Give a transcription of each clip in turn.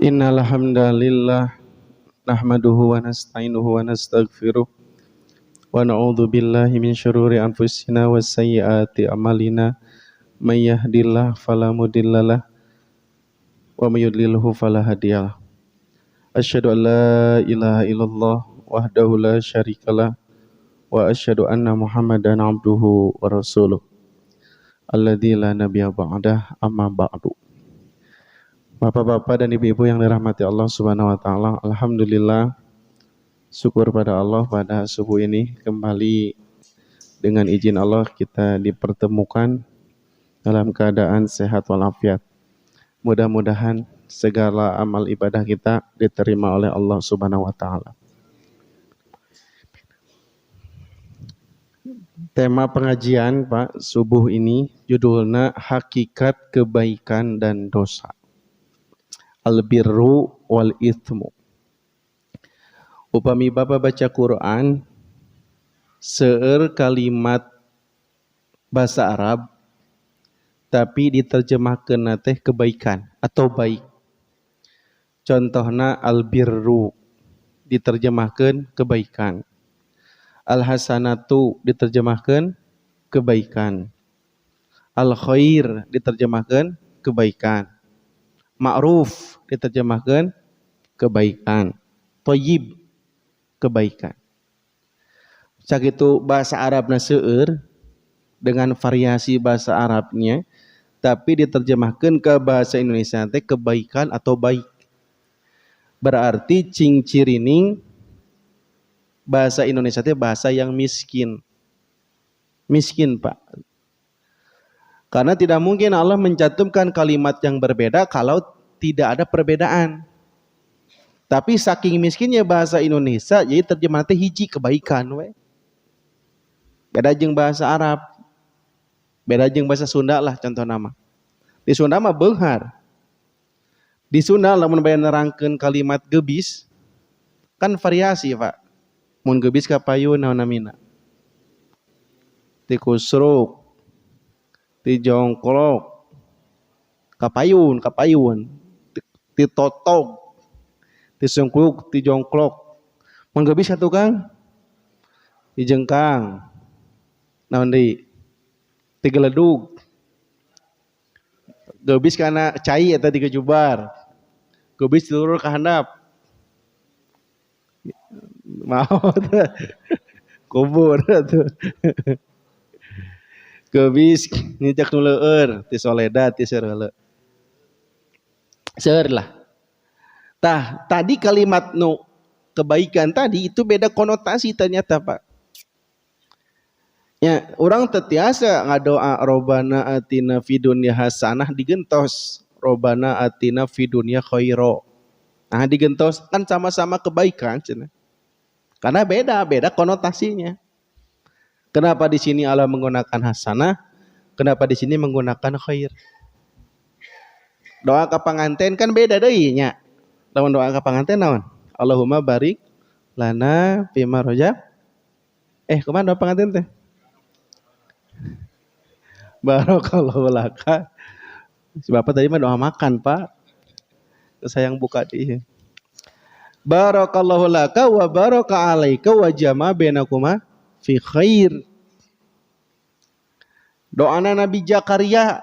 Innal hamdalillah nahmaduhu wa nasta'inuhu wa nastaghfiruh wa na'udzu billahi min syururi anfusina wa sayyiati a'malina may yahdihillahu fala mudhillalah wa may yudlilhu fala hadiyalah. Asyhadu an la ilaha illallah wahdahu la syarikalah wa asyhadu anna Muhammadan abduhu wa rasuluh alladzi la nabiyya ba'dah amma ba'du. Bapak-bapak dan ibu-ibu yang dirahmati Allah Subhanahu wa taala, alhamdulillah syukur pada Allah pada subuh ini kembali dengan izin Allah kita dipertemukan dalam keadaan sehat walafiat. Mudah-mudahan segala amal ibadah kita diterima oleh Allah Subhanahu wa taala. Tema pengajian Pak subuh ini judulnya Hakikat Kebaikan dan Dosa. Al-birru wal ithmu. Upami Bapak baca Quran, seueur kalimat bahasa Arab, tapi diterjemahkeun teh kebaikan atau baik. Contohna al-birru diterjemahkeun kebaikan. Al-hasanatu diterjemahkeun kebaikan. Al-khair diterjemahkeun kebaikan. Ma'ruf diterjemahkan kebaikan. Thayyib kebaikan. Sakitu bahasa Arabna seueur dengan variasi bahasa Arabnya, tapi diterjemahkan ke bahasa Indonesia teh kebaikan atau baik. Berarti cing cirining bahasa Indonesia teh bahasa yang miskin. Miskin, Pak. Karena tidak mungkin Allah mencantumkan kalimat yang berbeda kalau tidak ada perbedaan. Tapi saking miskinnya bahasa Indonesia, jadi terjemahan teh hiji kebaikan we. Beda jeung bahasa Arab. Beda jeung bahasa Sunda lah contoh nama. Di Sunda mah beunghar. Di Sunda lamun bae nerangkeun kalimat gebis kan variasi, Pak. Mun gebis ka payun naon namina? Ti kusruk, ti jongklok, kapayun, ti totog, ti sungkluk, ti jongklok. Mun gebis atuh Kang? Ti jengkang. Naon deui? Ti geledug. Gebis kana cai eta di kejubar. Gebis tilurur ka handap. Mau teh. Kubur atuh. Gebis ngijak nu leueur ti soledad ti seureuleu. Seueur lah. Tah, tadi kalimat nu kebaikan tadi itu beda konotasi ternyata, Pak. Ya, orang tetiasa ngadoa Robbana atina fid dunya hasanah digentos Robbana atina fid dunya khaira. Nah, digentos kan sama-sama kebaikan cenah. Karena beda konotasinya. Kenapa di sini Allah menggunakan hasanah? Kenapa di sini menggunakan khair? Doa ka panganten kan beda deui nya. Lamun doa ka panganten naon? Allahumma barik lana fima rojab. Kumaha doa panganten teh? Barakallahu laka. Si Bapak tadi mah doa makan, Pak. Sayang buka di. Barakallahu laka wa baraka alaika wa jama bainakuma fi khair. Doana Nabi Zakaria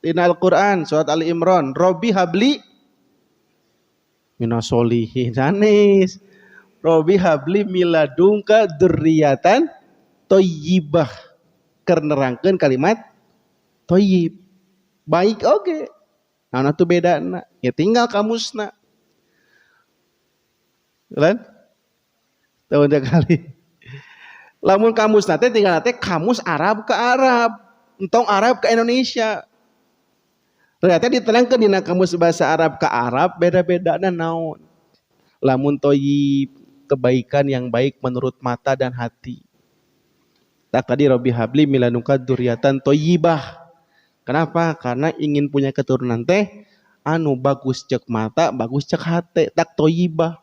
di Al-Quran surat Ali Imran, Robbi habli minas solihin. Sanes. Robbi habli miladungka dzurriatan thayyibah. Keur nerangkeun kalimat thayyib. Baik oge. Nah itu bedana. Ya tinggal kamusna. Kan? Tahun kali. Lamun kamus nate tinggal nate kamus Arab ke Arab, entong Arab ke Indonesia. Ternyata diterangkan dina kamus bahasa Arab ke Arab beda-beda dan naon. Lamun thayyib kebaikan yang baik menurut mata dan hati. Tak tadi Robbi habli miladunka dzurriatan thayyibah. Kenapa? Karena ingin punya keturunan teh anu bagus cek mata, bagus cek hati, tak thayyibah.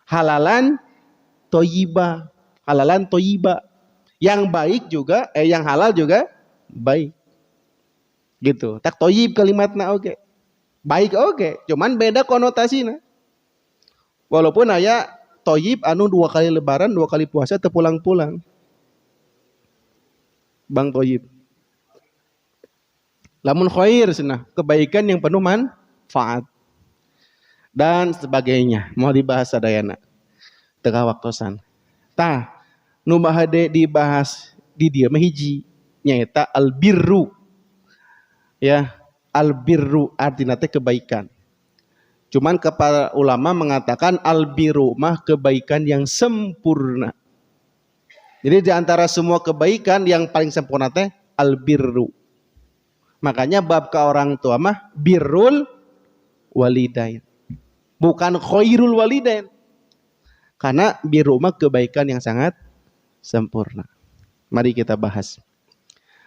Halalan thayyibah. Halalan thayyibah. Yang baik juga, yang halal juga baik. Gitu. Tak thayyib kalimatna oge. Baik oke, cuman beda konotasinya. Walaupun aya toyib anu 2 kali lebaran 2 kali puasa terpulang-pulang. Bang toyib. Lamun khair cenah, kebaikan yang penuh manfaat dan sebagainya. Mau dibahas sadayana. Teu waktosan. Tah, nu bahade dibahas di dieu mah hiji nyaeta albirru. Ya, albirru artina teh kebaikan. Cuman kepala ulama mengatakan albirru mah kebaikan yang sempurna. Jadi di antara semua kebaikan yang paling sempurna teh albirru. Makanya bab ke orang tua mah birrul walidain. Bukan khairul walidain. Karena birru mah kebaikan yang sangat sempurna. Mari kita bahas.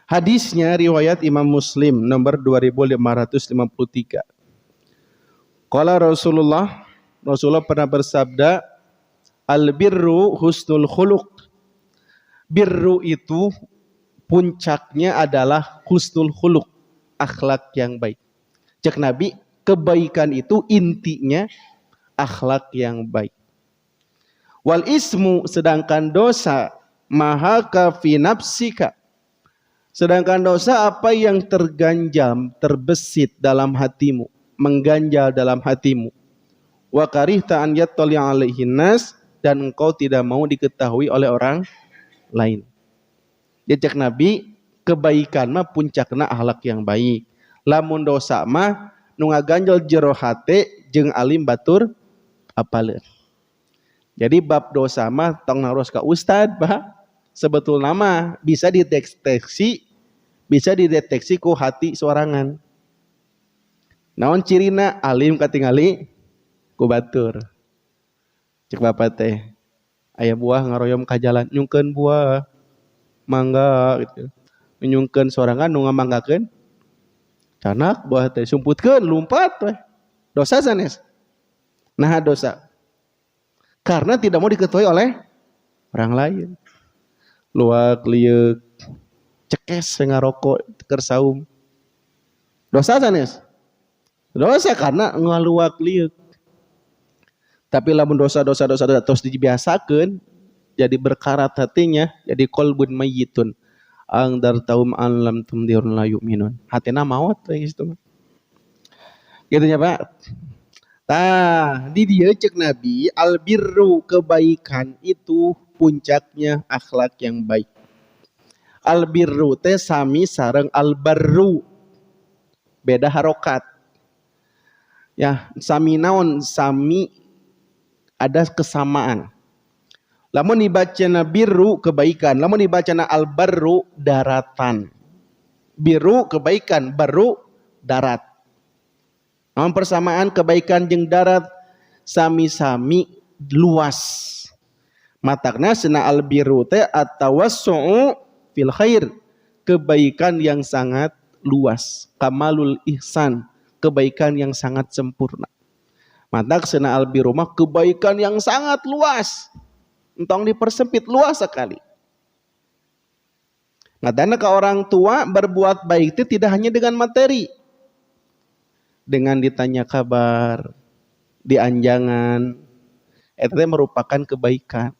Hadisnya riwayat Imam Muslim nomor 2553. Qala Rasulullah pernah bersabda, al-birru husnul khuluq. Birru itu puncaknya adalah husnul khuluq, akhlak yang baik. Cek Nabi, kebaikan itu intinya akhlak yang baik. Wal ismu, sedangkan dosa, mahaka fi nafsika, sedangkan dosa apa yang terganjal, terbesit dalam hatimu, mengganjal dalam hatimu. Wa karihta an yattali alaihin nas, dan engkau tidak mau diketahui oleh orang lain. Jejak Nabi, kebaikan mah puncakna akhlak yang baik. Lamun dosa mah nu ngaganjal jero hate jeung alim batur apaleun. Jadi bab dosa mah tong naros ka ustad bah. Sebetulna mah bisa dideteksi ku hati sorangan. Naon cirina alim katingali ku batur. Cek bapak teh, aya buah ngaroyom ka jalan, nyungkeun buah mangga gitu. Nyungkeun sorangan nu ngamanggakeun canak buah teh sumputkeun lumpat we. Dosa sanes. Nah dosa. Karena tidak mau diketahui oleh orang lain. Luak liuk cekes ngarokok keur saum. Dosa sanes. Dosa karena ngaluak liuk. Tapi lamun dosa-dosa terus dibiasakeun jadi berkarat hatinya, jadi qalbun mayyitun. Angdar taum an lam tumdirun la yu'minun. Hatina maot gitu. Gitu ya, Pak. Tah, di dia cek Nabi, albirru kebaikan itu puncaknya akhlak yang baik. Albirru teh sami sareng albarru. Beda harokat. Ya, sami naon? Sami ada kesamaan. Lamun dibacana birru kebaikan, lamun dibacana albarru daratan. Birru kebaikan, barru darat. Namun persamaan kebaikan jeung darat sami-sami luas. Matakna sena albirru teh at-tawassu'u fil khair, kebaikan yang sangat luas. Kamalul ihsan, kebaikan yang sangat sempurna. Matak sena albirru mah kebaikan yang sangat luas. Entong dipersempit luas sekali. Ngadana ke orang tua berbuat baik itu tidak hanya dengan materi. Dengan ditanya kabar, dianjangan, itu merupakan kebaikan.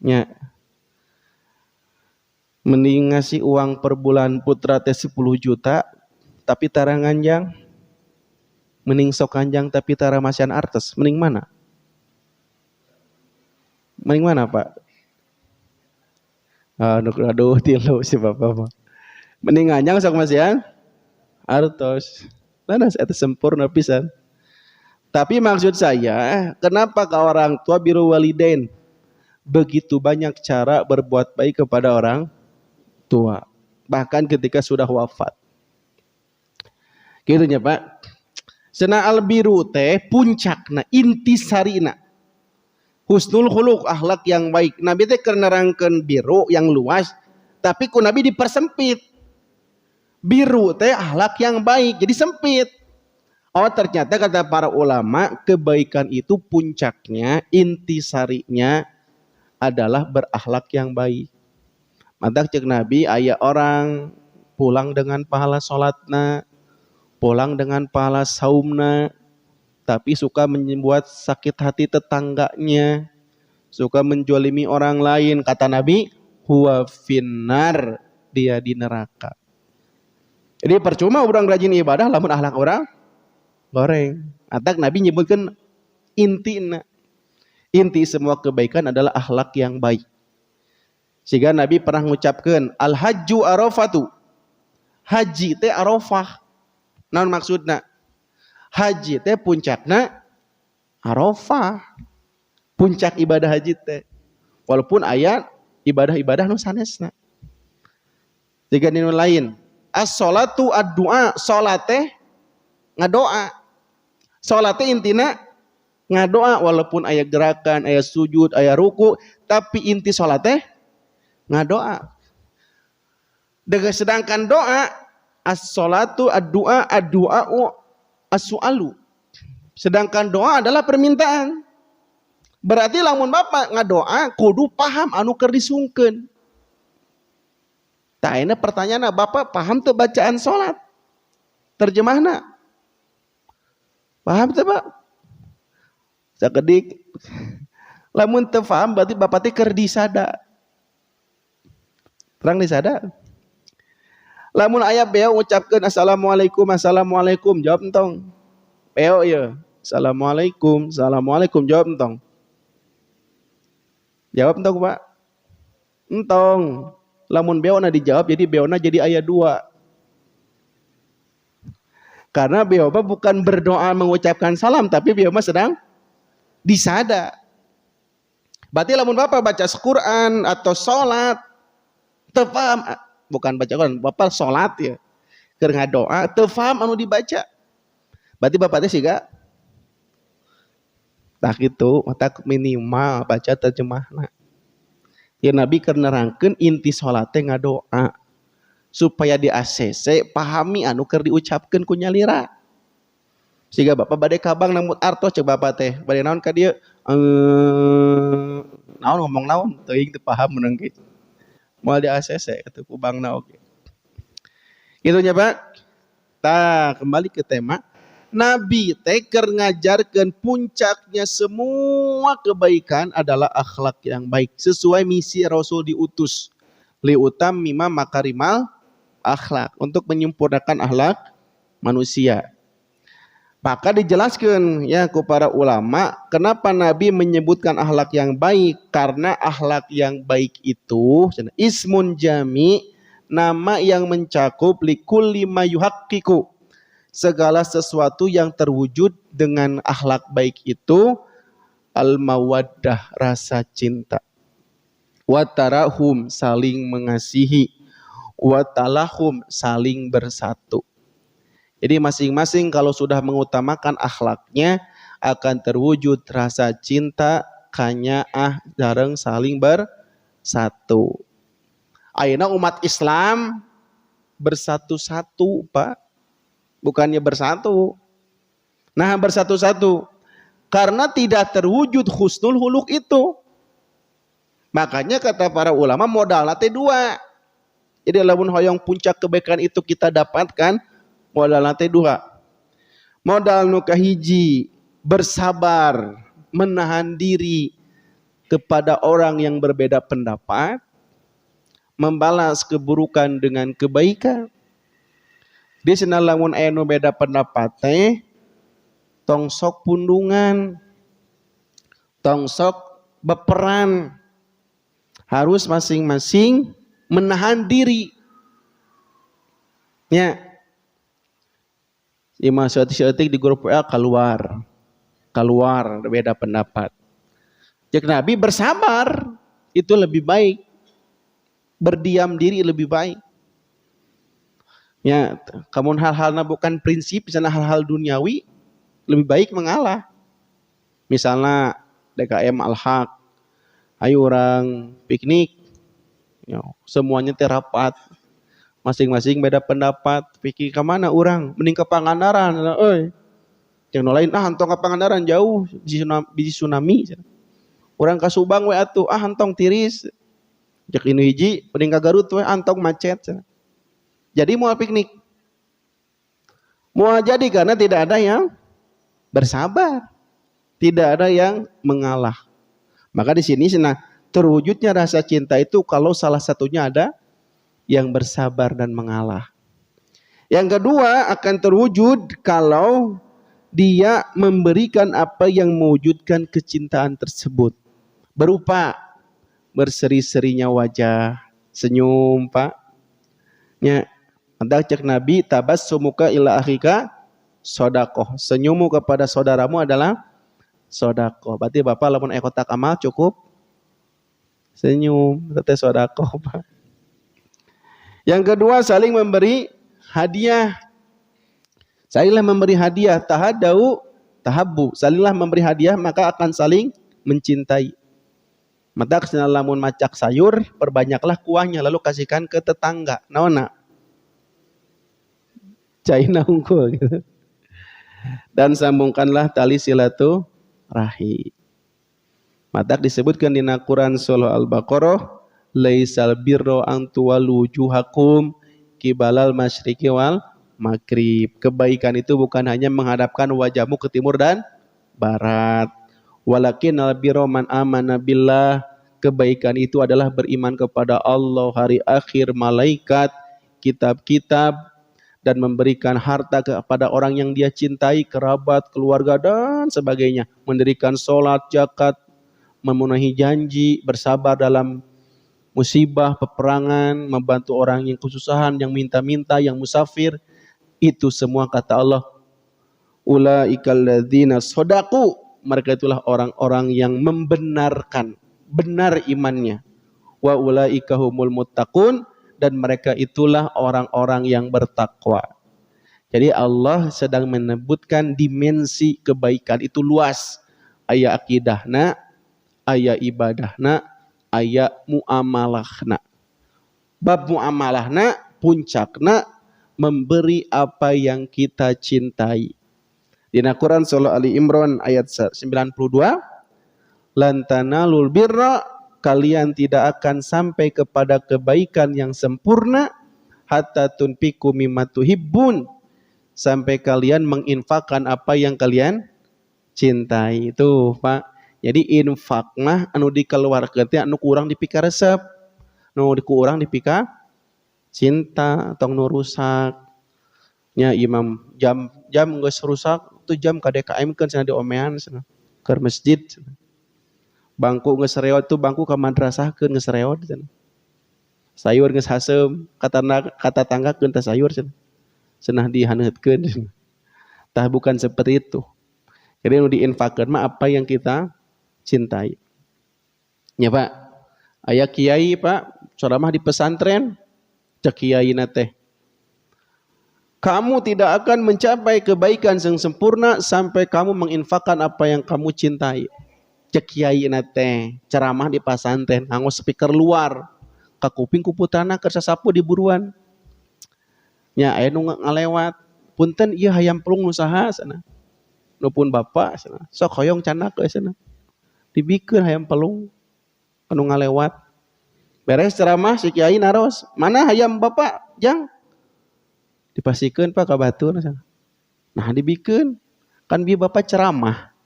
Ya. Mending ngasih uang per bulan putra teh 10 juta, tapi tara nganjang. Mending sok kanjang tapi tara masian artes. Mending mana? Mending mana, Pak? Aduh, tilu si Bapak. Mending nganjang sok masian artos. Lanas itu sempurna pisan. Tapi maksud saya, kenapa ke orang tua biru walidain? Begitu banyak cara berbuat baik kepada orang tua. Bahkan ketika sudah wafat. Gitu ya, Pak. Sena albiru teh puncakna, intisarina. Husnul khuluq, akhlak yang baik. Nabi teh keur nerangkeun biru yang luas, tapi ku Nabi dipersempit. Biru teh akhlak yang baik, jadi sempit. Oh ternyata kata para ulama, kebaikan itu puncaknya, intisarinya adalah berakhlak yang baik. Maka cek Nabi, aya orang pulang dengan pahala sholatna, pulang dengan pahala saumna, tapi suka membuat sakit hati tetangganya, suka menjolimi orang lain. Kata Nabi, huwa finnar, dia di neraka. Jadi percuma orang rajin ibadah lamun akhlak orang goreng. Atak Nabi nyebutkan inti semua kebaikan adalah akhlak yang baik. Sehingga Nabi pernah mengucapkan al hajju arafatu, haji teh arafah. Naon maksudna? Haji teh puncakna arafah, puncak ibadah haji teh. Walaupun ayat ibadah-ibadah nu sanesna. Jika dinu lain, as-sholatu ad-du'a, salat teh ngadoa. Salat teh intina ngadoa, walaupun aya gerakan, aya sujud, aya ruku, tapi inti salat teh ngadoa. Sedangkan doa as-sholatu ad-du'a, ad-du'a'u as-su'alu. Sedangkan doa adalah permintaan. Berarti lamun bapak ngadoa kudu paham anu keur disungkeun. Tah ayeuna pertanyaanna, bapak paham teu bacaan salat? Terjemahna paham teu, Pak? Sakedik lamun teu paham berarti bapak teh keur disada. Terang disada. Lamun aya beo ucapkeun assalamualaikum, assalamualaikum, jawab entong. Beo ieu, assalamualaikum, assalamualaikum, jawab entong. Jawab entong, Pak. Entong. Lamun beona dijawab, jadi beona jadi aya dua. Karena beo bukan berdoa mengucapkan salam, tapi beo sedang disada. Berarti lamun bapak baca Al-Quran atau sholat, teu paham, bukan baca Quran, bapak sholat ya, keur ngadoa, teu paham anu dibaca. Berarti bapak teh siga tak gitu, tak minimal baca terjemahna. Ya Nabi keur nerangkeun inti sholat teh ngadoa supaya di ACC pahami anu keur diucapkeun ku nyalira. Sehingga bapak bade kabang namut artos cek bapak teh bade naon ka dieu naon ngomong naon teuing teu paham meunang kitu. Moal di ACC atuh kubangna oge. Kitu nya Pak. Tah kembali ke tema. Nabi teh keur ngajarkeun puncaknya semua kebaikan adalah akhlak yang baik sesuai misi Rasul diutus li utammima makarimal akhlak, untuk menyempurnakan akhlak manusia. Maka dijelaskan ya ku para ulama kenapa Nabi menyebutkan akhlak yang baik, karena akhlak yang baik itu ismun jami, nama yang mencakup likulli ma yuhaqqiqu, segala sesuatu yang terwujud dengan akhlak baik itu al-mawaddah, rasa cinta, watarahum, saling mengasihi, watalahum, saling bersatu. Jadi masing-masing kalau sudah mengutamakan akhlaknya akan terwujud rasa cinta, kanyaah, jarang saling bersatu. Ayeuna umat Islam bersatu-satu, Pak. Bukannya bersatu. Nah, bersatu-satu. Karena tidak terwujud husnul huluk itu. Makanya kata para ulama modalna teh dua. Jadi lamun hoyong puncak kebaikan itu kita dapatkan, modalna teh dua. Modal nu kahiji, bersabar, menahan diri kepada orang yang berbeda pendapat, membalas keburukan dengan kebaikan. Di sana lamun aya nu beda pendapat teh tong sok pundungan, tong sok beperan. Harus masing-masing menahan diri. Ya. Imam Syafi'i di grup WA keluar beda pendapat. Jadi Nabi bersabar itu lebih baik. Berdiam diri lebih baik. Ya, kamu hal-halnya bukan prinsip, misalnya hal-hal duniawi, lebih baik mengalah. Misalnya DKM Al-Haq, ayo orang piknik, ya, semuanya terapat, masing-masing beda pendapat, pikir kemana orang, mending ke Pangandaran, yang lain, hantong ke Pangandaran jauh, biji tsunami, orang ke Subang, atuh, hantong tiris, jak ini hiji, mending ke Garut, hantong macet. Jadi mau piknik. Mau jadi karena tidak ada yang bersabar, tidak ada yang mengalah. Maka di sini terwujudnya rasa cinta itu kalau salah satunya ada yang bersabar dan mengalah. Yang kedua akan terwujud kalau dia memberikan apa yang mewujudkan kecintaan tersebut. Berupa berseri-serinya wajah, senyum, Pak. Ya, ada cek Nabi, tabassumuka ila akhika sodakoh. Senyummu kepada saudaramu adalah sodakoh. Berarti Bapak lamun kotak amal cukup senyum, teteh sodakoh, Pak. Yang kedua saling memberi hadiah. Salinglah memberi hadiah, tahadau tahabbu. Salinglah memberi hadiah maka akan saling mencintai. Maka lamun macak sayur, perbanyaklah kuahnya lalu kasihkan ke tetangga. Naona? Caina unggul gitu. Dan sambungkanlah tali silaturahim. Maka disebutkan di Quran surah Al-Baqarah, laisal birra an tuwallu wujuhakum kibalal masyriqi wal maghrib. Kebaikan itu bukan hanya menghadapkan wajahmu ke timur dan barat. Walakin albirra man amana billah. Kebaikan itu adalah beriman kepada Allah, hari akhir, malaikat, kitab-kitab, dan memberikan harta kepada orang yang dia cintai, kerabat, keluarga, dan sebagainya. Mendirikan sholat, zakat, memenuhi janji, bersabar dalam musibah, peperangan, membantu orang yang kesusahan, yang minta-minta, yang musafir. Itu semua kata Allah, ulaikal ladzina shadaqu, mereka itulah orang-orang yang membenarkan, benar imannya. Wa ulaika humul muttaqun, dan mereka itulah orang-orang yang bertakwa. Jadi Allah sedang menyebutkan dimensi kebaikan itu luas. Aya akidahna, aya ibadahna, aya muamalahna. Bab muamalahna puncakna memberi apa yang kita cintai. Di Quran surah Ali Imran ayat 92, lan tanalul birra, kalian tidak akan sampai kepada kebaikan yang sempurna hatta tunfiqu mimma tuhibbun, sampai kalian menginfakkan apa yang kalian cintai. Itu Pak. Jadi infak mah anu dikeluarkeun teh anu kurang dipika resep, anu dikurang dipika cinta tong nu rusak. Nya imam jam geus rusak, tu jam ka DKM-keun cenah diomean cenah keur masjid. Bangku geus reot tu bangku ka madrasahkeun geus reot cenah. Sayur geus hasem, kata tanggakeun teh sayur cenah dihaneutkeun. Tah bukan seperti itu. Jadi nu diinfakkeun mah apa yang kita cintai. Ya Pak, aya kiai Pak, ceramah di pesantren, cek kiai teh, kamu tidak akan mencapai kebaikan yang sempurna sampai kamu menginfakkan apa yang kamu cintai. Cek kiai teh, ceramah di pesantren, nganggo speaker luar, ka kuping ku putrana keur sasapu di buruan. Nya aya nu ngalewat, punten ieu hayam pelung nu saha cenah. Nu pun bapak cenah, sok hoyong canak we cenah. Dibikeun hayam pelung anu ngalewat. Beres ceramah si kiai naros, mana hayam bapak jang? Dipasikeun Pak ka batur. Nah dibikeun, kan bieu bapak ceramah.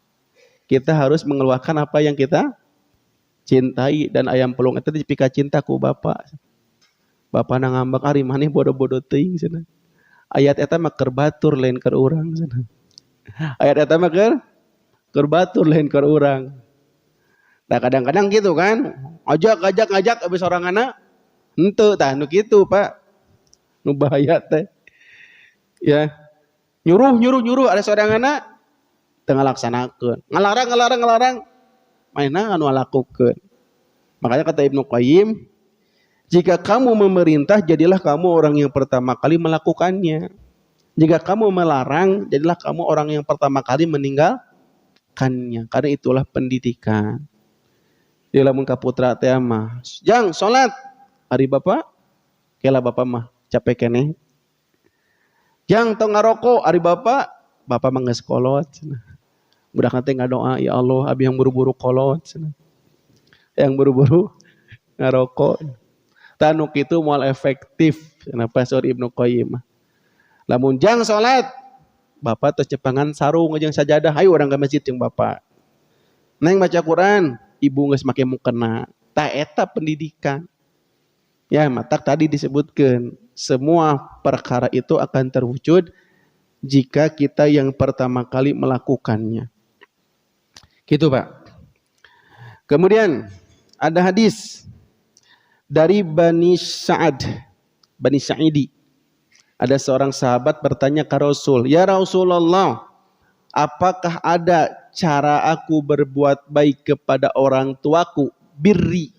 Kita harus mengeluarkan apa yang kita cintai, dan ayam pelung itu dipika cinta ku bapak. Bapak na ngambak ari maneh bodoh-bodoh teuing cenah. Ayat eta mah keur batur lain keur urang cenah. Ayat eta mah keur batur lain keur urang. Nah kadang-kadang gitu kan, ngajak abis orangana henteu tah nu kitu Pak. Nu bahaya teh. Ya. Nyuruh ada soranganna teu ngalaksanakeun. Ngalarang mainna anu ngalakukeun. Makanya kata Ibnu Qayyim, jika kamu memerintah jadilah kamu orang yang pertama kali melakukannya. Jika kamu melarang jadilah kamu orang yang pertama kali meninggalkannya. Karena itulah pendidikan. Di lamun ka putra teh mah, "Jang salat." Ari bapak, kela bapak mah capek keneh. "Jang tong ngarokok." Ari bapak mah geus kolot cenah. Budak teh ngadoa, "Ya Allah, abi yang buru-buru kolot cenah." Yang buru-buru ngarokok. Tanu kitu moal efektif cenah Pastor Ibnu Qayyim. Lamun jang salat, Bapak terus cepangan sarung jeung sajadah, ayo orang ke masjid jeung bapak. Neng baca Quran, ibu geus make mukena. Ta eta pendidikan. Ya, matak tadi disebutkan, semua perkara itu akan terwujud jika kita yang pertama kali melakukannya. Gitu, Pak. Kemudian ada hadis dari Bani Sa'idi. Ada seorang sahabat bertanya ke Rasul, "Ya Rasulullah, apakah ada cara aku berbuat baik kepada orang tuaku, birri,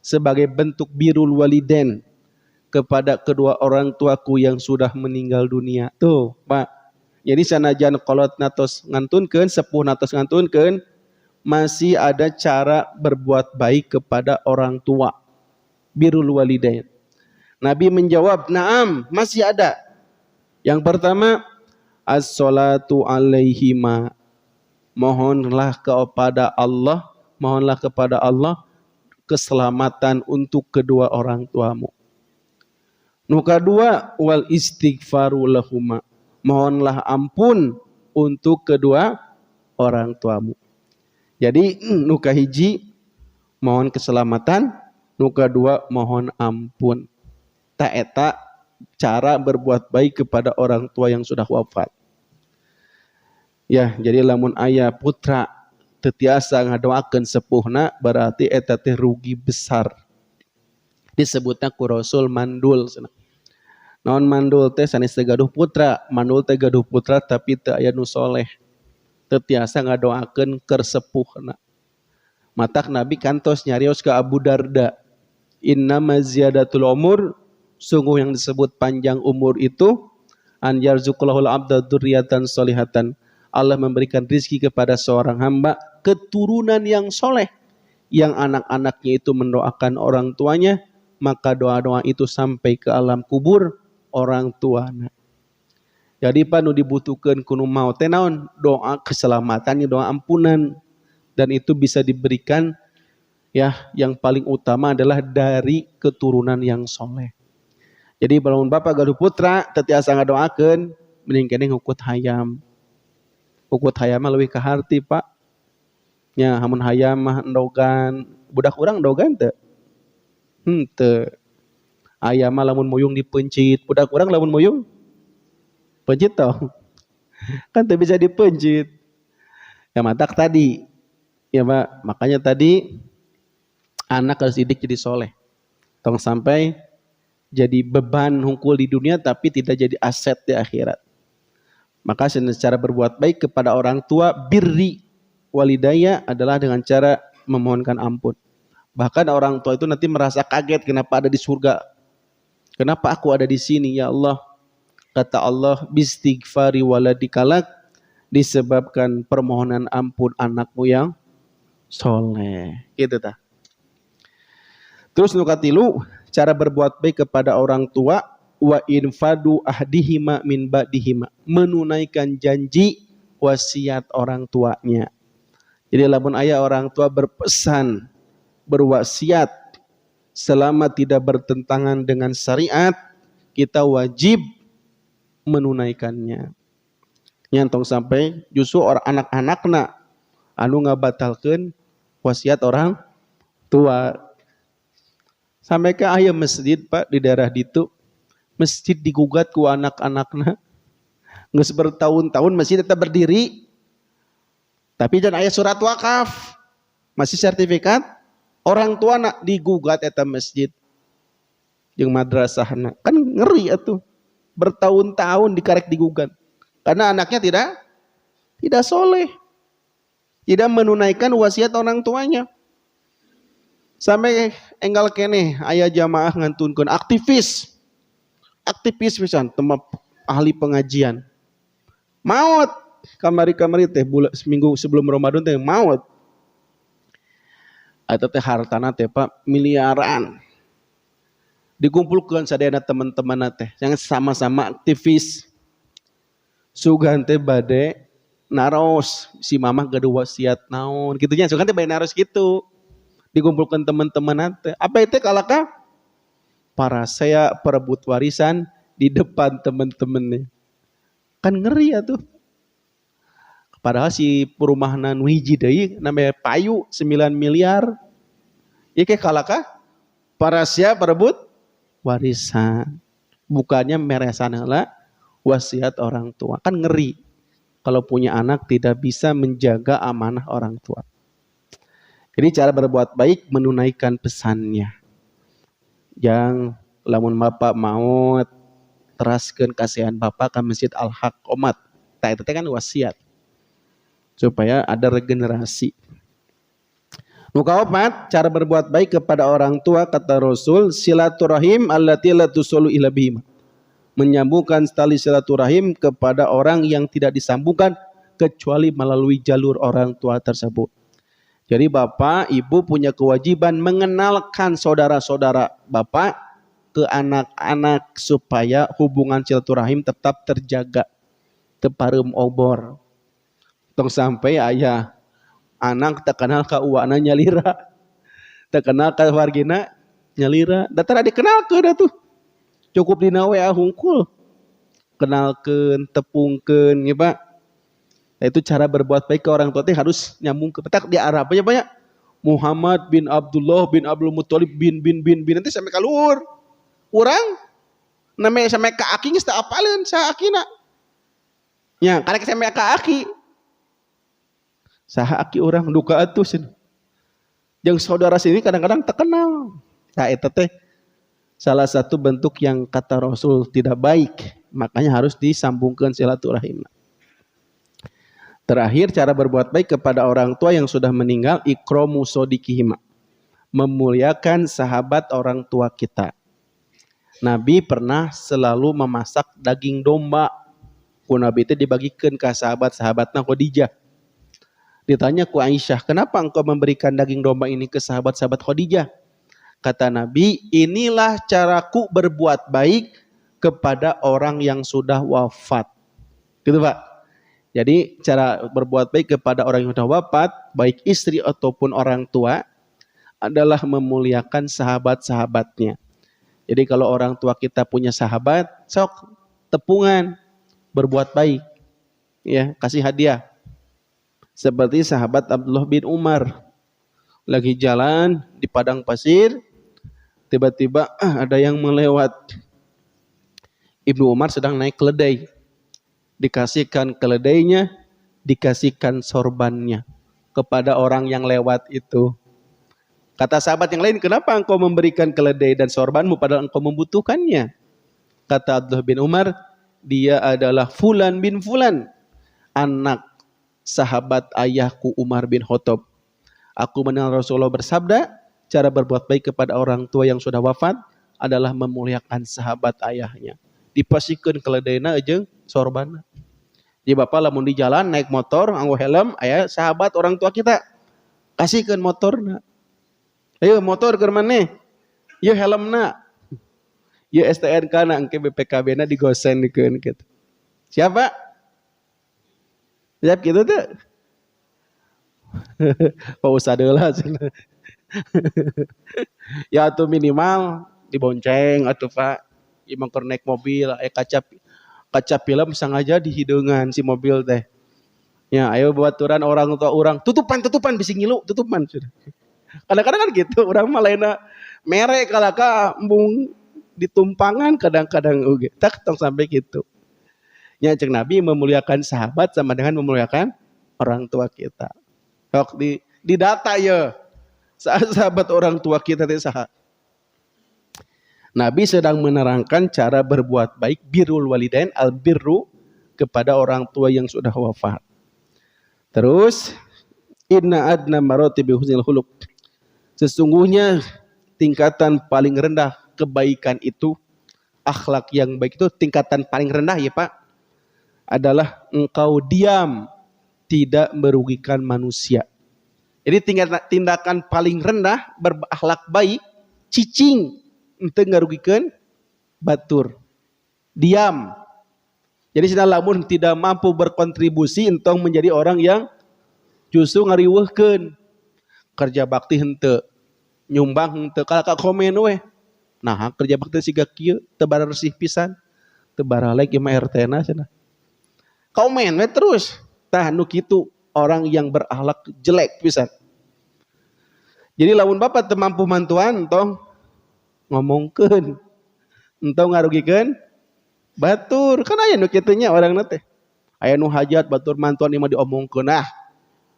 sebagai bentuk birrul walidain kepada kedua orang tuaku yang sudah meninggal dunia?" Tuh, Pak. Jadi sanajan kolot natos ngantunkeun, sepuh natos ngantunkeun, masih ada cara berbuat baik kepada orang tua, birrul walidain. Nabi menjawab, "Na'am, masih ada." Yang pertama, as-salatu alaihima. Mohonlah kepada Allah keselamatan untuk kedua orang tuamu. Nu kedua, wal istighfaru lahuma. Mohonlah ampun untuk kedua orang tuamu. Jadi nu kahiji mohon keselamatan, nu kedua mohon ampun. Ta eta cara berbuat baik kepada orang tua yang sudah wafat. Ya, jadi lamun aya putra teu tiasa ngadoakeun sepuhna berarti eta teh rugi besar. Disebutna ku Rasul mandul. Naon mandul teh sanes teu gaduh putra, mandul teh gaduh putra tapi teu aya nu soleh. Teu tiasa ngadoakeun keur sepuhna. Matak Nabi kantos nyarios ke Abu Darda, "Innama ziyadatul umur," sungguh yang disebut panjang umur itu, "an yarzuqallahul abda dzurriatan sholihatan." Allah memberikan rizki kepada seorang hamba keturunan yang soleh, yang anak-anaknya itu mendoakan orang tuanya, maka doa-doa itu sampai ke alam kubur orang tuanya. Jadi panu dibutuhkan kuno mau teh naon? Doa keselamatan, doa ampunan, dan itu bisa diberikan ya yang paling utama adalah dari keturunan yang soleh. Jadi balmun bapak gaduh putra tetiasa ngadoakeun mending keneh ngukut hayam. Ukut hayam mah leuwih ka harti, Pak. Nya hamun hayam mah endogan, budak urang endogan teu? Henteu. Ayam mah lamun muyung dipencit, budak urang lamun muyung pencit toh. Kan teu bisa dipencit. Ya matak tadi. Ya, Pak, makanya tadi anak harus didik jadi soleh. Tong sampai jadi beban hungkul di dunia tapi tidak jadi aset di akhirat. Maka secara berbuat baik kepada orang tua, birri walidaya adalah dengan cara memohonkan ampun. Bahkan orang tua itu nanti merasa kaget kenapa ada di surga. Kenapa aku ada di sini ya Allah? Kata Allah, bistighfari waladikalak, disebabkan permohonan ampun anakmu yang soleh. Gitu ta. Terus nukatilu, cara berbuat baik kepada orang tua, wa infadu ahdihima min ba'dihima, menunaikan janji wasiat orang tuanya. Jadi lamun aya orang tua berpesan, berwasiat selama tidak bertentangan dengan syariat, kita wajib menunaikannya. Nyantong sampai justru orang anak-anakna anu ngabatalkeun wasiat orang tua. Sampai ke aya masjid, Pak, di daerah ditu, masjid digugat ku anak-anakna. Geus bertahun-tahun masjid tetap berdiri. Tapi jangan aya surat wakaf. Masih sertifikat. Orang tua nak digugat eta masjid. Jeung madrasahna. Kan ngeri atuh. Bertahun-tahun dikarek digugat. Karena anaknya tidak soleh. Tidak menunaikan wasiat orang tuanya. Sampai enggal keneh aya jamaah ngantunkeun aktivis pisan tema ahli pengajian. Maot kamari-kamari teh seminggu sebelum Ramadan teh maot. Eta teh hartana teh Pak miliaran. Dikumpulkeun sadayana teman-temanna teh yang sama-sama aktivis. Sugan teh bade naros si mamah gaduh wasiat naon kitu nya, sugan teh bade naros kitu. Dikumpulkan teman-teman nanti. Apa itu kalakah? Para saya perebut warisan di depan teman-temannya. Kan ngeri ya tuh. Padahal si perumahan nu hiji deui namanya payu 9 miliar. Ieu kayak kalakah para siap berebut warisan. Bukannya meresan heula wasiat orang tua. Kan ngeri kalau punya anak tidak bisa menjaga amanah orang tua. Jadi cara berbuat baik menunaikan pesannya. Yang lamun bapak mau teraskeun kasihan bapak ke Masjid Al-Haq Omat. Tah eta kan wasiat. Supaya ada regenerasi. Nu kaopat, cara berbuat baik kepada orang tua kata Rasul, silaturahim allati la tusulu ila bihim. Menyambungkan tali silaturahim kepada orang yang tidak disambungkan kecuali melalui jalur orang tua tersebut. Jadi bapak, ibu punya kewajiban mengenalkan saudara-saudara bapak ke anak-anak supaya hubungan silaturahim tetap terjaga. Tepareum obor. Tong sampai ayah anak tak kenal ka uwana nyalira. Tak kenal ka wargina nyalira. Datara dikenal ke dah tuh. Cukup dina WA hungkul. Kenalkeun, tepungkeun, ya Pak. Nah, itu cara berbuat baik ke orang tua teh harus nyambung ke petak di Arab aja banyak. Muhammad bin Abdullah bin Abdul Muthalib bin nanti sampai kaluhur. Urang namanya sampai ka aki geus teu apaleun sa akina. Nya, karek sampai ka aki. Saha aki orang duka atuh cenah. Jeung saudara sini kadang-kadang terkenal. Nah, eta teh salah satu bentuk yang kata Rasul tidak baik, makanya harus disambungkan silaturahim. Terakhir, cara berbuat baik kepada orang tua yang sudah meninggal, ikramu sodikihima, memuliakan sahabat orang tua kita. Nabi pernah selalu memasak daging domba. Ku Nabi itu dibagikan ke sahabat-sahabatnya Khadijah. Ditanya ku Aisyah, kenapa engkau memberikan daging domba ini ke sahabat-sahabat Khadijah? Kata Nabi, inilah caraku berbuat baik kepada orang yang sudah wafat. Gitu Pak. Jadi cara berbuat baik kepada orang yang sudah wafat, baik istri ataupun orang tua, adalah memuliakan sahabat-sahabatnya. Jadi kalau orang tua kita punya sahabat, sok tepungan, berbuat baik. Ya, kasih hadiah. Seperti sahabat Abdullah bin Umar. Lagi jalan di padang pasir, tiba-tiba ada yang melewat. Ibnu Umar sedang naik keledai. Dikasihkan keledainya, dikasihkan sorbannya kepada orang yang lewat itu. Kata sahabat yang lain, kenapa engkau memberikan keledai dan sorbanmu padahal engkau membutuhkannya? Kata Abdullah bin Umar, dia adalah Fulan bin Fulan, anak sahabat ayahku Umar bin Khattab. Aku mendengar Rasulullah bersabda, cara berbuat baik kepada orang tua yang sudah wafat adalah memuliakan sahabat ayahnya. Dipasihkan keledaina jeung sorban. Jadi bapak lamun di jalan naik motor nganggo helm, aya sahabat orang tua kita. Kasihkeun motorna. Ayo motor keur maneh. Ieu helmna. Ieu STNK-na engke BPKB-na digosenkeun kitu. Siapa? Siap gitu tuh. Pak usah deula cenah. Ya atuh minimal dibonceng atuh Pak. Imang keur naik mobil, kaca film sengaja di hideungan si mobil teh. Ya, ayo baturan orang tua orang, tutupan bisi ngilu, tutupan. Kadang-kadang kan gitu, orang mah lainna mere kalaka embung ditumpangan kadang-kadang oge. Tak tong sampai gitu. Nya ceng Nabi memuliakan sahabat sama dengan memuliakan orang tua kita. Sok di data ya. Sahabat orang tua kita teh saha. Nabi sedang menerangkan cara berbuat baik birrul walidain al-birru kepada orang tua yang sudah wafat. Terus inna adna maratibi husnil khuluq. Sesungguhnya tingkatan paling rendah kebaikan itu, akhlak yang baik itu tingkatan paling rendah ya Pak, adalah engkau diam, tidak merugikan manusia. Jadi tindakan paling rendah berakhlak baik, cicing, ente ngarugikan batur. Diam. Jadi sina lamun tidak mampu berkontribusi entong menjadi orang yang justru ngariweuhkeun. Kerja bakti henteu, nyumbang henteu, kalaka komen we. Nah, kerja bakti siga kieu teu bara resih pisan. Teu bara like mah RT-na cenah. Komen we terus. Tah nu kitu orang yang berakhlak jelek pisan. Jadi lamun bapak teu mampu mantuan entong ngomongkeun, entong ngarugikeun batur. Kan aya nu kitu nya urang teh. Aya nu hajat batur mantuan ieu mah diomongkeun,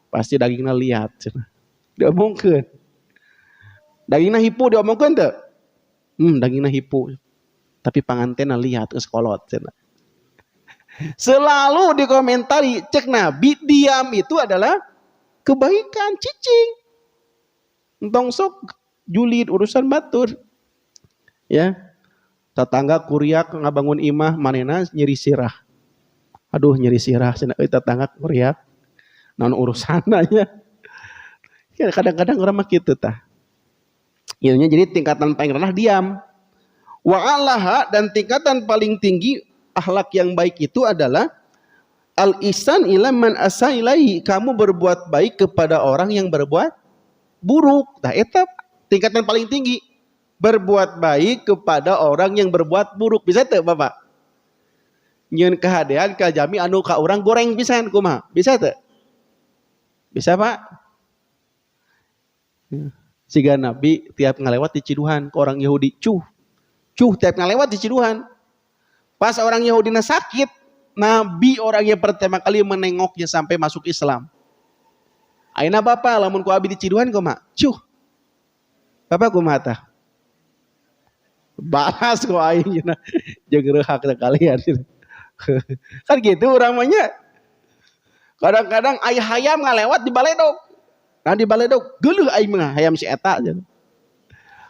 pasti dagingna liat cenah. Diomongkeun. Dagingna hipu diomongkeun teu? Dagingna hipu. Tapi pangantenna liat geus kolot cenah. Selalu dikomentari cek Nabi diam itu adalah kebaikan, cicing. Entong sok julid urusan batur. Ya. Tetangga kuriak ngabangun imah manena nyeri sirah. Aduh nyeri sirah cenah euy tetangga kuriak. Naon urusanna nya. Ya kadang-kadang orang mah kitu tah. Ieu nya jadi tingkatan paling rendah diam. Wa alaha dan tingkatan paling tinggi akhlak yang baik itu adalah al-ihsan ila man asa ilaihi, kamu berbuat baik kepada orang yang berbuat buruk. Nah, eta tingkatan paling tinggi. Berbuat baik kepada orang yang berbuat buruk. Bisa teu Bapak? Nyieun kahadean ka jami anu ka urang goreng pisan kumaha? Bisa teu? Bisa, Pak? Siga Nabi tiap ngalewat di Ciduhan ke orang Yahudi, cuh tiap ngalewat di Ciduhan. Pas orang Yahudina sakit, Nabi orang yang pertama kali menengoknya sampai masuk Islam. Ayeuna Bapak lamun ku abi di Ciduhan kumaha? Cuh. Bapak kumaha tah? Balas ku aing jeung reuhak teh kalian. Kan gitu urang mah nya. Kadang-kadang aya hayam ngalewat di baledog. Nah di baledog geuleuh aing mah hayam si eta cenah.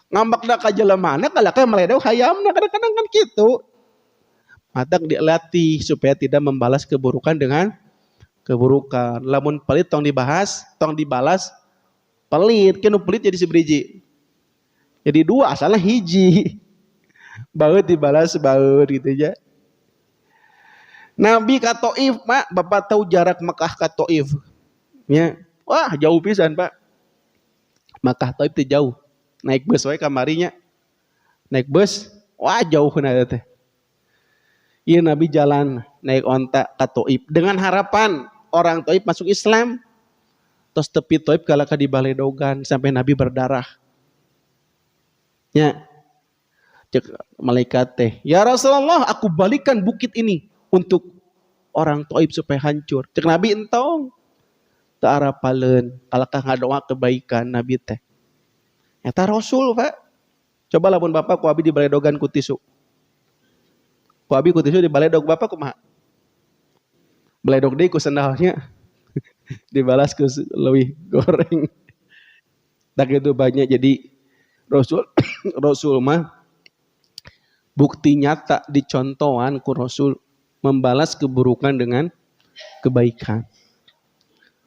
Ngambakna ka jelemana kalaka meledog hayamna, kadang-kadang kan kitu. Matak dilatih supaya tidak membalas keburukan dengan keburukan. Lamun pelit tong dibahas, tong dibalas pelit, kenu pelit jadi sebriji. Jadi dua asalnya hiji. Baut dibalas baut gitu ya. Nabi ka Taif, Mak, Bapak tahu jarak Mekah ka Taif. Ya. Wah, jauh pisan, Pak. Mekah Taif teh jauh. Naik bus wae kamarinya. Naik bus, wah jauh na teh. Iya Nabi jalan naik onta ke Taif dengan harapan orang Taif masuk Islam. Terus tepi Taif kalaka di baledogan sampai Nabi berdarah. Ya. Cek malaikat teh, "Ya Rasulullah, aku balikan bukit ini untuk orang Taif supaya hancur." Cek Nabi entong. Teu arapaleun kalaka ngadoa kebaikan Nabi teh. Eta Rasul, Pak. Coba lamun Bapak ku abi di baledogan ku tisu. Ku abi ku tisu di baledog Bapak kumaha? Baledog deui ku sendalnya. Dibalas ku leuwih goreng. Tak itu banyak jadi Rasul mah bukti nyata dicontohan ku Rasul membalas keburukan dengan kebaikan.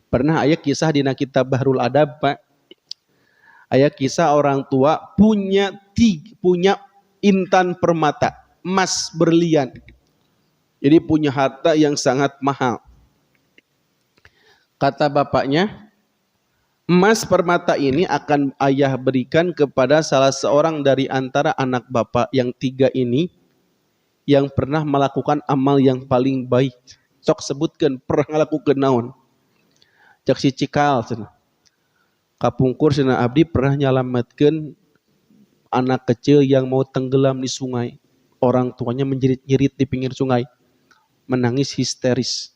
Pernah aya kisah dina kitab Bahrul Adab, Pak. Aya kisah orang tua punya intan permata, emas berlian. Jadi punya harta yang sangat mahal. Kata bapaknya, emas permata ini akan ayah berikan kepada salah seorang dari antara anak bapak yang 3 ini yang pernah melakukan amal yang paling baik. Sok sebutkan pernah melakukan naon. Cek si Cikal cenah. Kapungkur cenah abdi pernah nyalametkeun anak kecil yang mau tenggelam di sungai. Orang tuanya menjerit-jerit di pinggir sungai. Menangis histeris.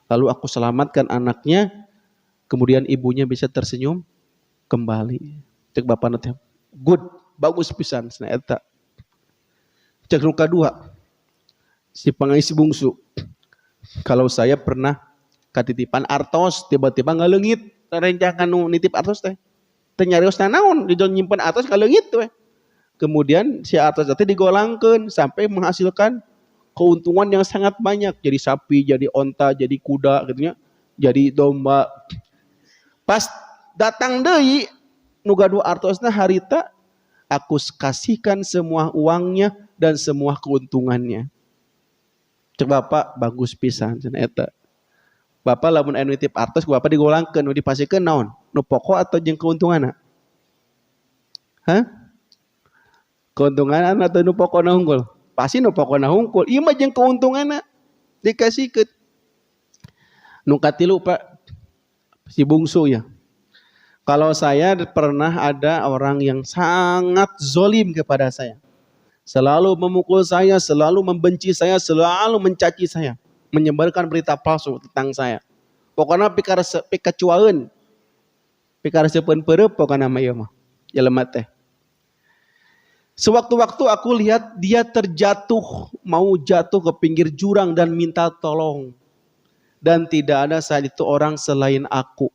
Lalu aku selamatkan anaknya. Kemudian ibunya bisa tersenyum kembali. Cek bapak teh, good, bagus pisan cenah eta. Cek nu kadua, si pangisi bungsu. Kalau saya pernah katitipan artos, tiba-tiba ngaleungit, rencana nu nitip artos teh. Teh nyariosna naon, dijon nyimpen artos ngaleungit we. Kemudian si artos teh digolangkeun sampai menghasilkan keuntungan yang sangat banyak. Jadi sapi, jadi onta, jadi kuda gitu nya, jadi domba. Pas datang deui nu gaduh artosna harita, aku kasihkan semua uangnya dan semua keuntungannya. Cek bapak bagus pisan cenah eta. Bapak lamun anu nitip artos ku bapak digolangkeun nu dipasikeun naon? Nu pokok atau jeung keuntunganna? Hah? Keuntungan atau nu pokona unggul? Pasti nu pokona unggul. Ieu mah jeung keuntunganna dikasihkeun. Nukatilu Pak, si bungsu ya. Kalau saya pernah ada orang yang sangat zolim kepada saya. Selalu memukul saya, selalu membenci saya, selalu mencaci saya. Menyebarkan berita palsu tentang saya. Pokoknya pikacuaun. Pikarasepeun peureup pokoknya mah ieu mah. Jelema teh. Sewaktu-waktu aku lihat dia terjatuh, mau jatuh ke pinggir jurang dan minta tolong. Dan tidak ada saat itu orang selain aku.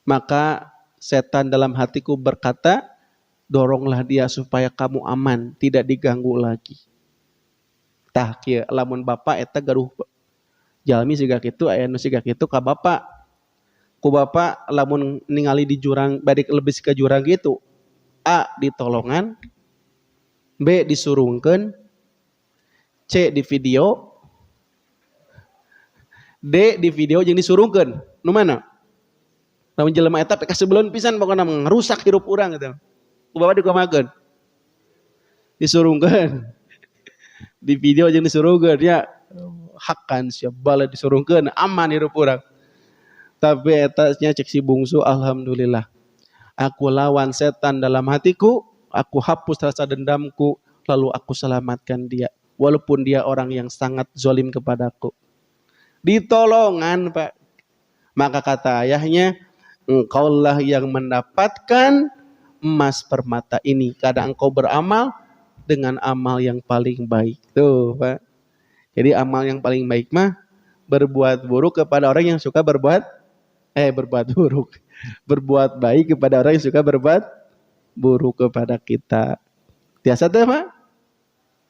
Maka setan dalam hatiku berkata, doronglah dia supaya kamu aman, tidak diganggu lagi. Tah kieu lamun bapak eta garuh jalmi siga kitu aya nu siga kitu ka bapak. Ku bapak lamun ningali di jurang balik lebih ke jurang gitu. A ditolongan, B disurungkeun, C di video, D di video jeung disurungkeun. Nu mana? Lamun jelema eta peka sebelum pisan pokona ngerusak hirup urang gitu. Ku bapak dikumakeun. Disurungkeun. Di video jeung disurungkeun ya hakan siap bala disurungkeun aman hirup urang. Tapi eta nya cek si bungsu alhamdulillah. Aku lawan setan dalam hatiku, aku hapus rasa dendamku, lalu aku selamatkan dia. Walaupun dia orang yang sangat zalim kepadaku. Ditolongan Pak. Maka kata ayahnya, engkaulah yang mendapatkan emas permata ini. Kadang engkau beramal dengan amal yang paling baik. Tuh Pak. Jadi amal yang paling baik mah berbuat buruk kepada orang yang suka berbuat buruk. Berbuat baik kepada orang yang suka berbuat buruk kepada kita. Tiasa teh Pak?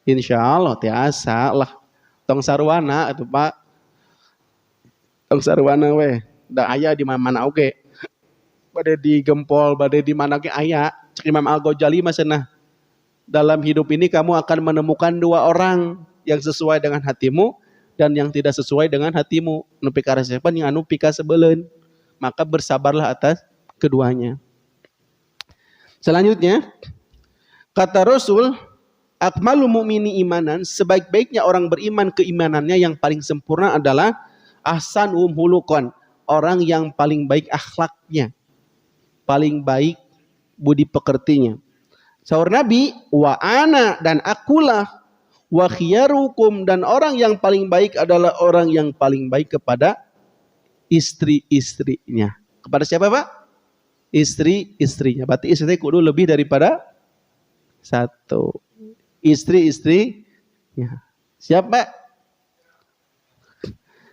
Insya Allah tiasa lah. Tong sarwana itu Pak. Tong sarwana weh. Da aya di mana oge. Bade di Gempol, bade di mana ge aya. Cek Imam Al-Ghazali mah cenah. Dalam hidup ini kamu akan menemukan dua orang yang sesuai dengan hatimu dan yang tidak sesuai dengan hatimu. Nu pikaresepan yang anu pika sebeleun. Maka bersabarlah atas keduanya. Selanjutnya, kata Rasul, akmalul mu'mini imanan, sebaik-baiknya orang beriman keimanannya yang paling sempurna adalah ahsanuhum huluqan, orang yang paling baik akhlaknya, paling baik budi pekertinya. Saur Nabi, wa ana dan akulah wa khiyarukum, dan orang yang paling baik adalah orang yang paling baik kepada istri-istrinya. Kepada siapa Pak? Istri-istrinya. Berarti istri kudu lebih daripada satu. Istri-istrinya. Siap Pak?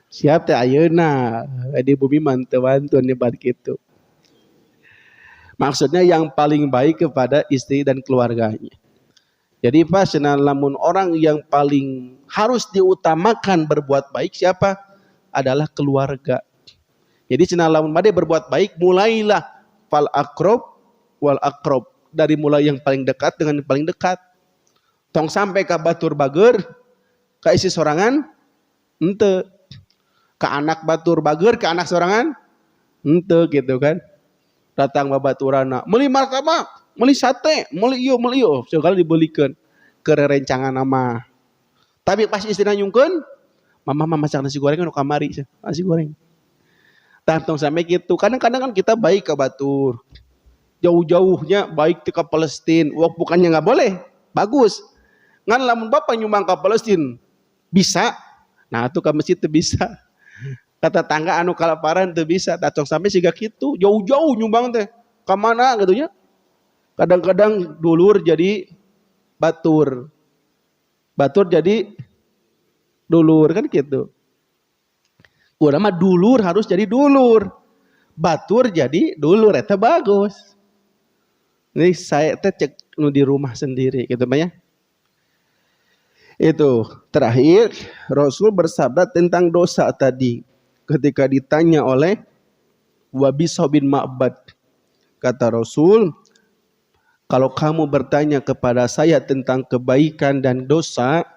Siap teh ayeuna. Di bumi mantuan nyebat gitu. Maksudnya yang paling baik kepada istri dan keluarganya. Jadi Pak, lamun orang yang paling harus diutamakan berbuat baik siapa? Adalah keluarga. Jadi cenah lamun bade berbuat baik, mulailah fal aqrab wal aqrab, dari mulai yang paling dekat dengan yang paling dekat. Tong sampai ka batur bager, ka isi sorangan, henteu. Ka anak batur bager, ka anak sorangan, henteu gitu kan. Datang babaturana, meuli martabak, meuli sate, meuli ieu, segala dibelikeun ke rerencangan nama. Tapi pas istrina nyungkeun, mama masak nasi goreng anu kamari, nasi goreng. Tantong sampai gitu. Kadang-kadang kan kita baik ke batur. Jauh-jauhnya baik ke Palestina. Wah, bukannya nggak boleh. Bagus. Ngan lamun bapak nyumbang ke Palestina. Bisa. Nah itu ke masjid itu bisa. Kata tangga anu kalaparan itu bisa. Tantong sampai siga gitu. Jauh-jauh nyumbang teh. Kemana gitu ya. Kadang-kadang dulur jadi batur. Batur jadi dulur kan gitu. Urang mah dulur harus jadi dulur. Batur jadi dulur eta bagus. Ini saya teh cek nu di rumah sendiri gitu Pak ya. Itu terakhir Rasul bersabda tentang dosa tadi ketika ditanya oleh Wabisah bin Ma'bad. Kata Rasul, kalau kamu bertanya kepada saya tentang kebaikan dan dosa,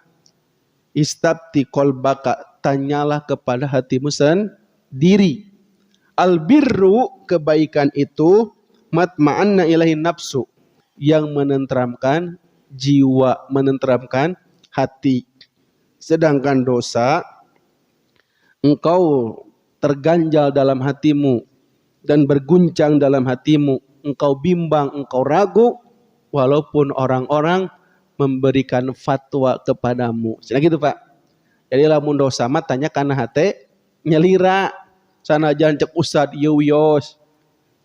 istabti qalbaka, tanyalah kepada hatimu sendiri. Albirru, kebaikan itu, matma'anna ilahi nafsu, yang menenteramkan jiwa, menenteramkan hati. Sedangkan dosa engkau terganjal dalam hatimu dan berguncang dalam hatimu, engkau bimbang, engkau ragu, walaupun orang-orang memberikan fatwa kepadamu. Cina gitu Pak. Jadi lamun dosa mah tanya kana hate nyelira. Sanajan cek ustad ieu wios,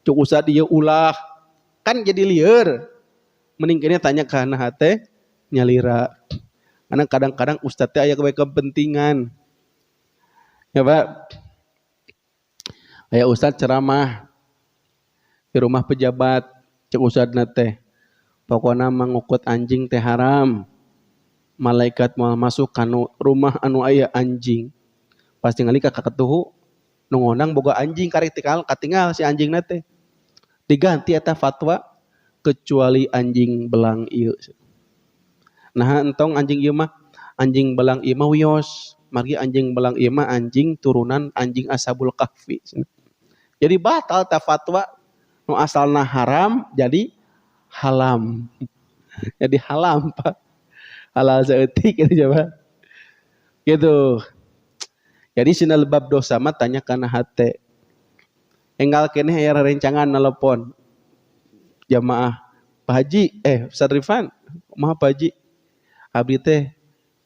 cek ustad ieu ulah. Kan jadi lieur. Mending kene tanya kana hate nyelira. Karena kadang-kadang ustad teh aya kepentingan. Ya Pak. Aya ustad ceramah di rumah pejabat, cek ustadna teh. Pokona mangukut anjing teh haram. Malaikat mau masuk kanu rumah anu aya anjing. Pas tingali ka ketuhu nu ngonang boga anjing karek katinggal si anjingna teh. Diganti eta fatwa kecuali anjing belang ieu. Nah entong anjing ieu mah anjing belang ieu mah wios. Margi anjing belang ieu mah anjing turunan anjing Ashabul Kahfi. Jadi batal ta fatwa nu asalna haram jadi halam. Jadi halam Pak. Halal seeutik gitu coba. Gitu. Jadi sina bab dosa mah tanya kana hate. Enggal keneh aya rencangan nelpon. Jamaah Pak Haji, Ustaz Rifan, kumaha Pak Haji? Abdi teh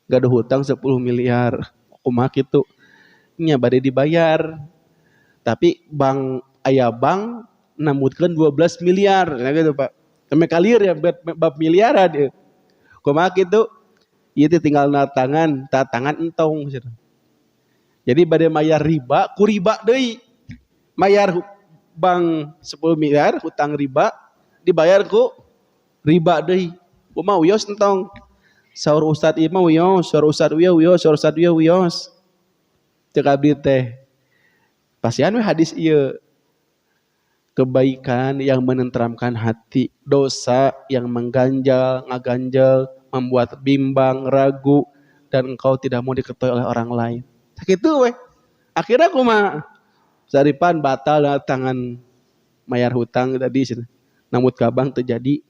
gaduh hutang 10 miliar. Kumaha kitu? Nya bade dibayar. Tapi aya bank namutkeun 12 miliar. Nah gitu Pak. Sampai kalir ya bab miliaran ya. Kumaha kitu? Ieu teh tinggal tangan entong. Jadi bade mayar riba, ku riba deui. Mayar bank 10 miliar hutang riba dibayar ku riba deui. Kumaha wios entong. Saur ustad ieu mah wios, saur ustad ieu wios, saur ustad ieu wios. Cek abdi teh. Pasian we hadis ieu. Kebaikan yang menenteramkan hati, dosa yang ngaganjal, membuat bimbang, ragu, dan engkau tidak mau diketahui oleh orang lain. Sakitu weh. Akhirnya kumaha? Saripan batal tangan mayar hutang tadi. Namun kabang terjadi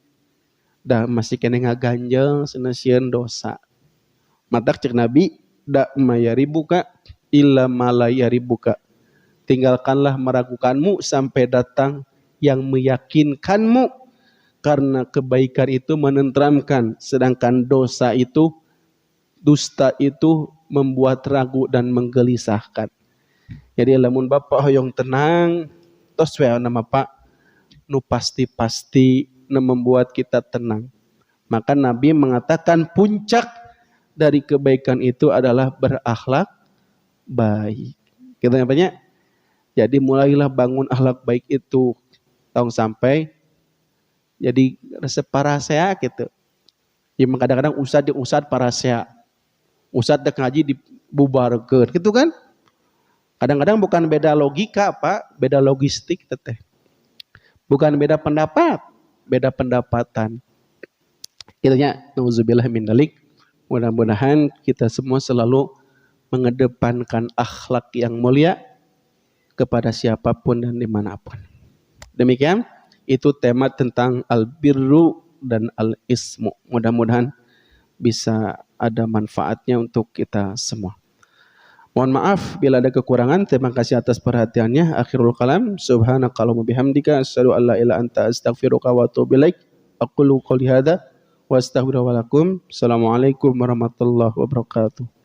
dah masih kena ngaganjel senasieun dosa. Matak cek Nabi da mayari buka illa malayari buka. Tinggalkanlah meragukanmu sampai datang yang meyakinkanmu, karena kebaikan itu menenteramkan, sedangkan dosa itu, dusta itu membuat ragu dan menggelisahkan. Jadi lamun Bapak hoyong tenang, tos we nama Pak nu pasti-pasti nu membuat kita tenang. Maka Nabi mengatakan puncak dari kebaikan itu adalah berakhlak baik. Kita nyapanya? Jadi mulailah bangun akhlak baik itu tong sampai jadi resep parasea gitu. Ya kadang-kadang usad parasea. Usad dek ngaji dibubarkeun gitu kan? Kadang-kadang bukan beda logika Pak, beda logistik teteh. Bukan beda pendapat, beda pendapatan. Kitanya nauzubillah min dzalik. Mudah-mudahan kita semua selalu mengedepankan akhlak yang mulia kepada siapapun dan dimanapun. Demikian, itu tema tentang al-birru dan al-ismu. Mudah-mudahan bisa ada manfaatnya untuk kita semua. Mohon maaf bila ada kekurangan. Terima kasih atas perhatiannya. Akhirul kalam. Subhanakallahumma bihamdika asyhadu an la ilaha illa anta astaghfiruka wa atubu ilaik. Aqulu qouli hadza wa astaghfiru lakum. Assalamualaikum warahmatullahi wabarakatuh.